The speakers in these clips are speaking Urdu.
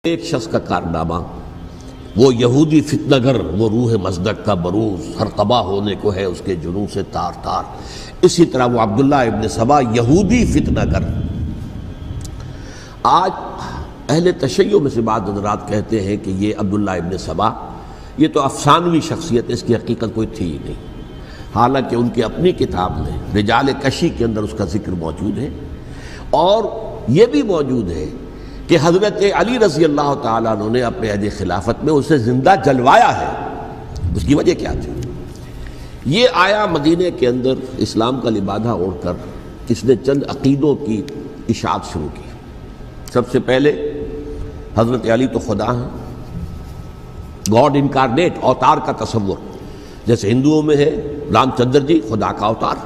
ایک شخص کا کارنامہ، وہ یہودی فتنہ گر، وہ روح مصدق کا بروز، ہر قبا ہونے کو ہے اس کے جنوں سے تار تار۔ اسی طرح وہ عبداللہ ابن سبا یہودی فتنہ گر۔ آج اہل تشیع میں سے بعض حضرات کہتے ہیں کہ یہ عبداللہ ابن سبا یہ تو افسانوی شخصیت ہے، اس کی حقیقت کوئی تھی ہی نہیں، حالانکہ ان کی اپنی کتاب میں رجال کشی کے اندر اس کا ذکر موجود ہے، اور یہ بھی موجود ہے کہ حضرت علی رضی اللہ تعالیٰ عنہ نے اپنے عہد خلافت میں اسے زندہ جلوایا ہے۔ اس کی وجہ کیا تھی؟ یہ آیا مدینے کے اندر اسلام کا لبادہ اوڑھ کر اس نے چند عقیدوں کی اشاعت شروع کی۔ سب سے پہلے حضرت علی تو خدا ہیں، گاڈ انکارنیٹ، اوتار کا تصور، جیسے ہندوؤں میں ہے رام چندر جی خدا کا اوتار،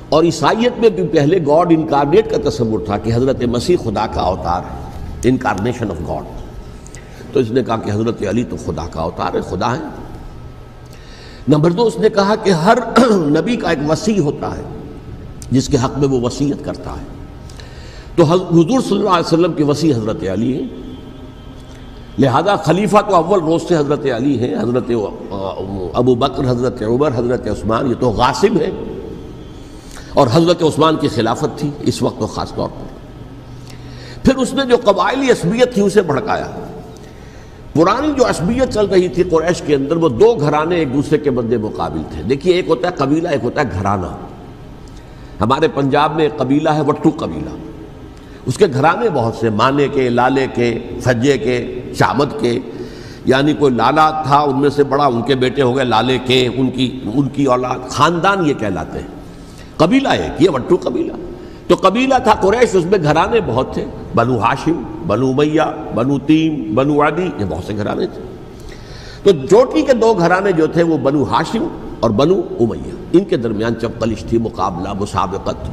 اور عیسائیت میں بھی پہلے گاڈ انکارنیٹ کا تصور تھا کہ حضرت مسیح خدا کا اوتار ہے، انکارنیشن آف گاڈ۔ تو اس نے کہا کہ حضرت علی تو خدا کا اوتار ہے، خدا ہے۔ نمبر دو، اس نے کہا کہ ہر نبی کا ایک وصی ہوتا ہے جس کے حق میں وہ وصیت کرتا ہے، تو حضور صلی اللہ علیہ وسلم کے وصی حضرت علی ہیں، لہذا خلیفہ تو اول روز سے حضرت علی ہیں، حضرت ابو بکر، حضرت عمر، حضرت عثمان یہ تو غاصب ہیں، اور حضرت عثمان کی خلافت تھی اس وقت تو خاص طور پر۔ پھر اس نے جو قبائلی عصبیت تھی اسے بھڑکایا۔ پرانی جو عصبیت چل رہی تھی قریش کے اندر، وہ دو گھرانے ایک دوسرے کے مد مقابل تھے۔ دیکھیے، ایک ہوتا ہے قبیلہ، ایک ہوتا ہے گھرانہ۔ ہمارے پنجاب میں ایک قبیلہ ہے وٹو قبیلہ، اس کے گھرانے بہت سے، مانے کے، لالے کے، سجے کے، شامت کے، یعنی کوئی لالا تھا ان میں سے بڑا، ان کے بیٹے ہو گئے لالے کے، ان کی اولاد، خاندان یہ کہلاتے ہیں۔ قبیلہ ایک، یہ وٹو قبیلہ۔ تو قبیلہ تھا قریش، اس میں گھرانے بہت تھے، بنو ہاشم، بنو امیہ، بنو تیم، بنو عدی، یہ بہت سے گھرانے تھے۔ تو چوٹی کے دو گھرانے جو تھے وہ بنو ہاشم اور بنو امیہ، ان کے درمیان چپقلش تھی، مقابلہ، مسابقت،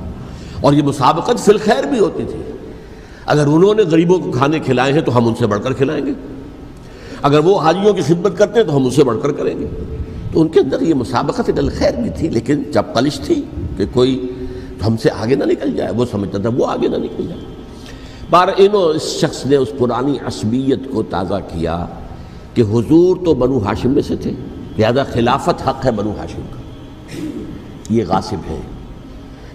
اور یہ مسابقت فی الخیر بھی ہوتی تھی۔ اگر انہوں نے غریبوں کو کھانے کھلائے ہیں تو ہم ان سے بڑھ کر کھلائیں گے، اگر وہ حاجیوں کی خدمت کرتے ہیں تو ہم ان سے بڑھ کر کریں گے۔ تو ان کے اندر یہ مسابقت فی الخیر بھی تھی، لیکن چپقلش تھی کہ کوئی ہم سے آگے نہ نکل جائے، وہ سمجھتا تھا وہ آگے نہ نکل جائے۔ اس شخص نے اس پرانی عصبیت کو تازہ کیا کہ حضور تو بنو ہاشم میں سے تھے، لہذا خلافت حق ہے بنو ہاشم کا، یہ غاصب ہے۔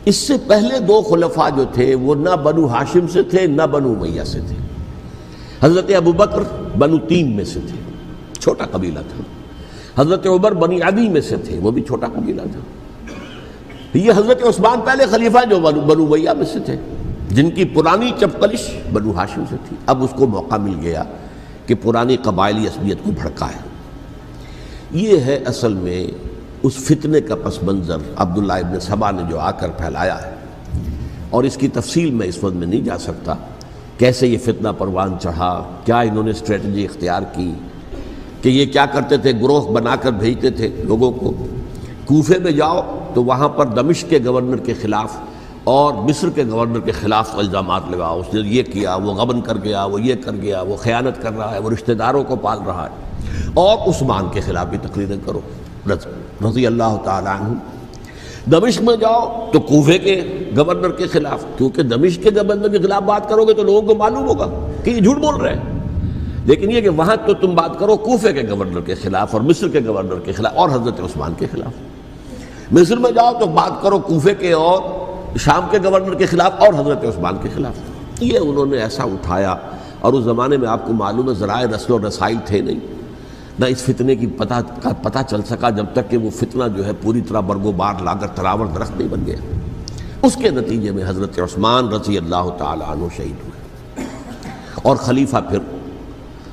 اس سے پہلے دو خلفاء جو تھے وہ نہ بنو ہاشم سے تھے نہ بنو امیہ سے تھے۔ حضرت ابو بکر بنو تیم میں سے تھے، چھوٹا قبیلہ تھا۔ حضرت عمر بنی عدی میں سے تھے، وہ بھی چھوٹا قبیلہ تھا۔ یہ حضرت عثمان پہلے خلیفہ جو بنو امیہ میں سے تھے، جن کی پرانی چپقلش بنو ہاشم سے تھی۔ اب اس کو موقع مل گیا کہ پرانی قبائلی عصبیت کو بھڑکائے۔ یہ ہے اصل میں اس فتنے کا پس منظر عبداللہ ابن سبا نے جو آ کر پھیلایا ہے، اور اس کی تفصیل میں اس وقت میں نہیں جا سکتا، کیسے یہ فتنہ پروان چڑھا، کیا انہوں نے اسٹریٹجی اختیار کی، کہ یہ کیا کرتے تھے، گروہ بنا کر بھیجتے تھے لوگوں کو، کوفے میں جاؤ تو وہاں پر دمشق کے گورنر کے خلاف اور مصر کے گورنر کے خلاف الزامات لگاؤ، اس نے یہ کیا، وہ غبن کر گیا، وہ یہ کر گیا، وہ خیانت کر رہا ہے، وہ رشتہ داروں کو پال رہا ہے، اور عثمان کے خلاف بھی تقریریں کرو رضی اللہ تعالیٰ عنہ۔ دمشق میں جاؤ تو کوفے کے گورنر کے خلاف، کیونکہ دمشق کے گورنر کے خلاف بات کرو گے تو لوگوں کو معلوم ہوگا کہ یہ جھوٹ بول رہے ہیں، لیکن یہ کہ وہاں تو تم بات کرو کوفے کے گورنر کے خلاف اور مصر کے گورنر کے خلاف اور حضرت عثمان کے خلاف۔ مصر میں جاؤ تو بات کرو کوفے کے اور شام کے گورنر کے خلاف اور حضرت عثمان کے خلاف۔ یہ انہوں نے ایسا اٹھایا، اور اس زمانے میں آپ کو معلوم ہے ذرائع رسل و رسائل تھے نہیں، نہ اس فتنے کی پتہ چل سکا جب تک کہ وہ فتنہ جو ہے پوری طرح برگ و بار لا کر تراور درخت نہیں بن گیا۔ اس کے نتیجے میں حضرت عثمان رضی اللہ تعالیٰ عنہ شہید ہوئے، اور خلیفہ پھر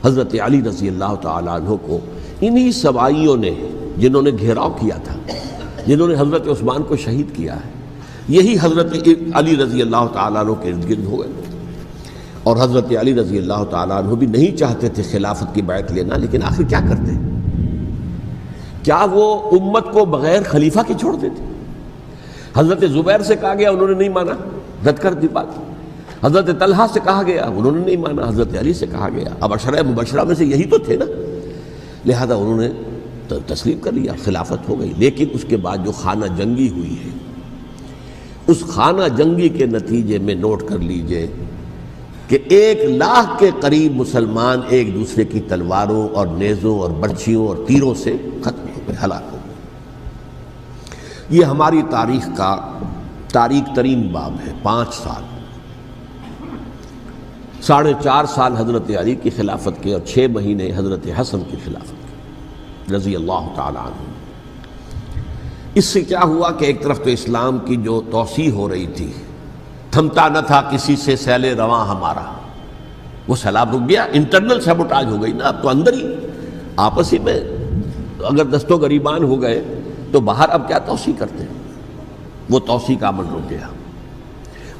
حضرت علی رضی اللہ تعالیٰ عنہ کو انہی سوائیوں نے، جنہوں نے گھیراؤ کیا تھا، جنہوں نے حضرت عثمان کو شہید کیا ہے، یہی حضرت علی رضی اللہ تعالیٰ عنہ کے ارد گرد ہو گئے۔ اور حضرت علی رضی اللہ تعالیٰ عنہ بھی نہیں چاہتے تھے خلافت کی بیعت لینا، لیکن آخر کیا کرتے؟ کیا وہ امت کو بغیر خلیفہ کے چھوڑ دیتے؟ حضرت زبیر سے کہا گیا، انہوں نے نہیں مانا، رد کر دی بات۔ حضرت طلحہ سے کہا گیا، انہوں نے نہیں مانا۔ حضرت علی سے کہا گیا، اب عشرہ مبشرہ میں سے یہی تو تھے نا، لہذا انہوں نے تسلیم کر لیا، خلافت ہو گئی۔ لیکن اس کے بعد جو خانہ جنگی ہوئی ہے، اس خانہ جنگی کے نتیجے میں نوٹ کر لیجئے کہ 1,00,000 کے قریب مسلمان ایک دوسرے کی تلواروں اور نیزوں اور برچھیوں اور تیروں سے ختم ہو گئے، ہلاک ہو گئے۔ یہ ہماری تاریخ کا تاریک ترین باب ہے۔ 5 سال، 4.5 سال حضرت علی کی خلافت کے اور 6 مہینے حضرت حسن کی خلافت کے رضی اللہ تعالی عنہ۔ اس سے کیا ہوا کہ ایک طرف تو اسلام کی جو توسیع ہو رہی تھی، تھمتا نہ تھا کسی سے سیل رواں ہمارا، وہ سیلاب رک گیا، انٹرنل سیبوٹاج ہو گئی نا، اب تو اندر ہی آپس ہی میں اگر دست و گریبان ہو گئے تو باہر اب کیا توسیع کرتے ہیں، وہ توسیع کا عمل رک گیا۔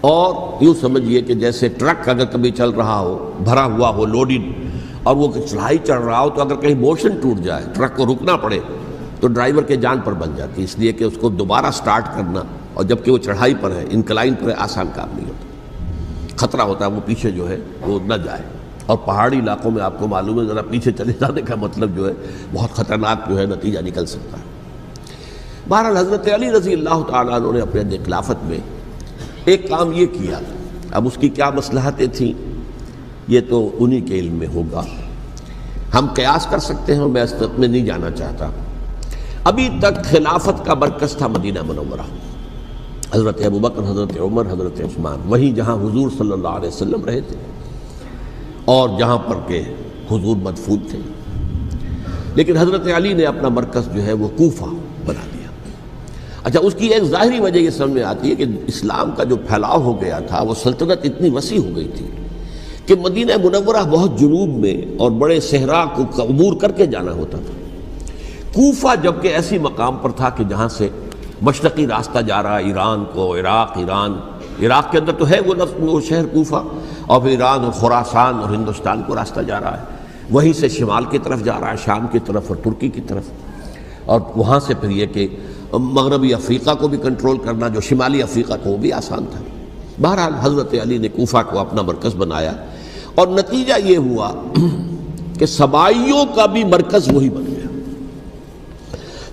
اور یوں سمجھیے کہ جیسے ٹرک اگر کبھی چل رہا ہو، بھرا ہوا ہو، لوڈڈ، اور وہ چڑھائی چڑھ رہا ہو، تو اگر کہیں موشن ٹوٹ جائے، ٹرک کو رکنا پڑے، تو ڈرائیور کے جان پر بن جاتی، اس لیے کہ اس کو دوبارہ سٹارٹ کرنا، اور جبکہ وہ چڑھائی پر ہے، انکلائن پر ہے، آسان کام نہیں ہوتا، خطرہ ہوتا ہے وہ پیچھے جو ہے وہ نہ جائے۔ اور پہاڑی علاقوں میں آپ کو معلوم ہے ذرا پیچھے چلے جانے کا مطلب جو ہے بہت خطرناک جو ہے نتیجہ نکل سکتا ہے۔ بہرحال حضرت علی رضی اللہ تعالیٰ عنہ نے اپنے خلافت میں ایک کام یہ کیا، اب اس کی کیا مصلحتیں تھیں یہ تو انہی کے علم میں ہوگا، ہم قیاس کر سکتے ہیں اور میں اس میں نہیں جانا چاہتا۔ ابھی تک خلافت کا مرکز تھا مدینہ منورہ، حضرت ابوبکر، حضرت عمر، حضرت عثمان، وہیں جہاں حضور صلی اللہ علیہ وسلم رہے تھے اور جہاں پر کہ حضور مدفون تھے۔ لیکن حضرت علی نے اپنا مرکز جو ہے وہ کوفہ بنا دیا۔ اچھا، اس کی ایک ظاہری وجہ یہ سمجھ میں آتی ہے کہ اسلام کا جو پھیلاؤ ہو گیا تھا، وہ سلطنت اتنی وسیع ہو گئی تھی کہ مدینہ منورہ بہت جنوب میں اور بڑے صحرا کو عبور کر کے جانا ہوتا تھا۔ کوفہ جبکہ ایسی مقام پر تھا کہ جہاں سے مشرقی راستہ جا رہا ہے ایران کو، عراق کے اندر تو ہے وہ شہر کوفہ، اور پھر ایران اور خراسان اور ہندوستان کو راستہ جا رہا ہے، وہیں سے شمال کی طرف جا رہا ہے، شام کی طرف اور ترکی کی طرف، اور وہاں سے پھر یہ کہ مغربی افریقہ کو بھی کنٹرول کرنا، جو شمالی افریقہ کو وہ بھی آسان تھا۔ بہرحال حضرت علی نے کوفہ کو اپنا مرکز بنایا، اور نتیجہ یہ ہوا کہ سبائیوں کا بھی مرکز وہی بن گیا،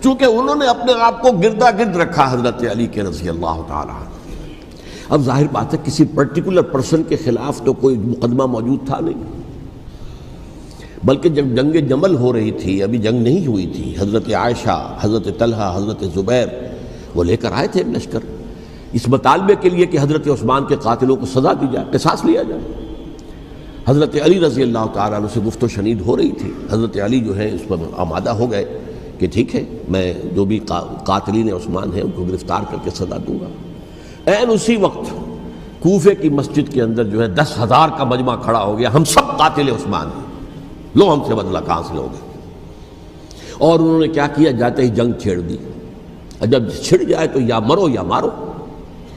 چونکہ انہوں نے اپنے آپ کو گردا گرد رکھا حضرت علی کے رضی اللہ تعالیٰ عنہ۔ اب ظاہر بات ہے کسی پرٹیکولر پرسن کے خلاف تو کوئی مقدمہ موجود تھا نہیں، بلکہ جب جنگ جمل ہو رہی تھی، ابھی جنگ نہیں ہوئی تھی، حضرت عائشہ، حضرت طلحہ، حضرت زبیر وہ لے کر آئے تھے لشکر اس مطالبے کے لیے کہ حضرت عثمان کے قاتلوں کو سزا دی جائے، قصاص لیا جائے۔ حضرت علی رضی اللہ تعالیٰ عنہ سے گفت و شنید ہو رہی تھی، حضرت علی جو ہے اس پر آمادہ ہو گئے کہ ٹھیک ہے، میں جو بھی قاتلین عثمان ہیں ان کو گرفتار کر کے سزا دوں گا۔ عین اسی وقت کوفے کی مسجد کے اندر جو ہے 10,000 کا مجمع کھڑا ہو گیا، ہم سب قاتل عثمان ہیں، لو ہم سے بدلہ کہاں سے لوگے۔ اور انہوں نے کیا کیا، جاتے ہی جنگ چھیڑ دی، اور جب چھڑ جائے تو یا مرو یا مارو،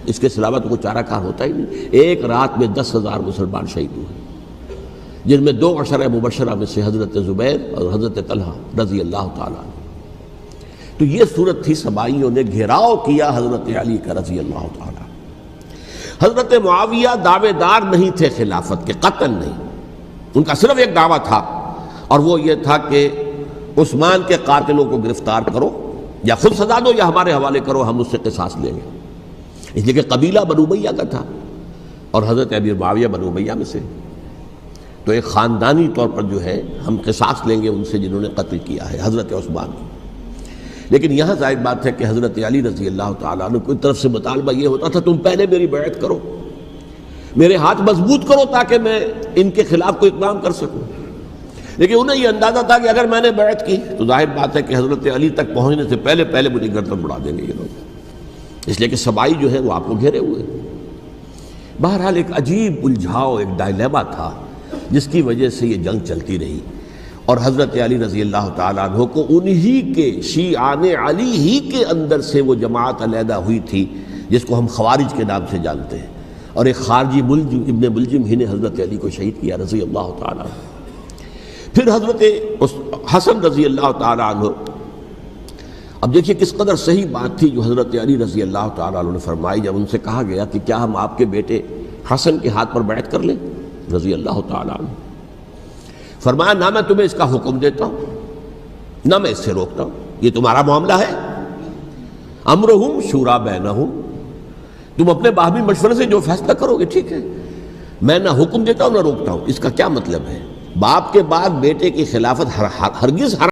اس کے علاوہ تو کوئی چارہ کار ہوتا ہی نہیں۔ ایک رات میں 10,000 مسلمان شہید ہوئے، جن میں 2 عشرہ مبشرہ میں سے حضرت زبیر اور حضرت طلحہ رضی اللہ تعالیٰ عنہ۔ تو یہ صورت تھی، سبائیوں نے گھیراؤ کیا حضرت علی کا رضی اللہ تعالیٰ۔ حضرت معاویہ دعوے دار نہیں تھے خلافت کے، قطعاً نہیں، ان کا صرف ایک دعویٰ تھا، اور وہ یہ تھا کہ عثمان کے قاتلوں کو گرفتار کرو، یا خود سزا دو یا ہمارے حوالے کرو، ہم اس سے قصاص لیں گے۔ اس لیے کہ قبیلہ بنو امیہ کا تھا، اور حضرت ابی معاویہ بنو امیہ میں سے، تو ایک خاندانی طور پر جو ہے ہم قصاص لیں گے ان سے جنہوں نے قتل کیا ہے حضرت عثمان کو۔ لیکن یہاں ظاہر بات ہے کہ حضرت علی رضی اللہ تعالیٰ عنہ کی طرف سے مطالبہ یہ ہوتا تھا، تم پہلے میری بیعت کرو، میرے ہاتھ مضبوط کرو تاکہ میں ان کے خلاف کوئی اقدام کر سکوں۔ لیکن انہیں یہ اندازہ تھا کہ اگر میں نے بیعت کی تو ظاہر بات ہے کہ حضرت علی تک پہنچنے سے پہلے مجھے گردن بڑھا دیں گے یہ لوگ، اس لیے کہ سبائی جو ہے وہ آپ کو گھیرے ہوئے۔ بہرحال ایک عجیب الجھاؤ، ایک ڈائلیما تھا جس کی وجہ سے یہ جنگ چلتی رہی، اور حضرت علی رضی اللہ تعالیٰ عنہ کو انہی کے شیعان علی ہی کے اندر سے وہ جماعت علیحدہ ہوئی تھی جس کو ہم خوارج کے نام سے جانتے ہیں، اور ایک خارجی ملجم ابن ملجم ہی نے حضرت علی کو شہید کیا رضی اللہ تعالیٰ عنہ۔ پھر حضرت حسن رضی اللہ تعالیٰ عنہ، اب دیکھیے کس قدر صحیح بات تھی جو حضرت علی رضی اللہ تعالیٰ عنہ نے فرمائی جب ان سے کہا گیا کہ کیا ہم آپ کے بیٹے حسن کے ہاتھ پر بیعت کر لیں رضی اللہ تعالیٰ عنہ۔ فرمایا نہ میں تمہیں اس کا حکم دیتا ہوں نہ میں اس سے روکتا ہوں، یہ تمہارا معاملہ ہے، امرہم شورا بینہم، تم اپنے باہمی مشورے سے جو فیصلہ کرو گے ٹھیک ہے، میں نہ حکم دیتا ہوں نہ روکتا ہوں، اس کا کیا مطلب ہے؟ باپ کے بعد بیٹے کی خلافت ہرگز حرام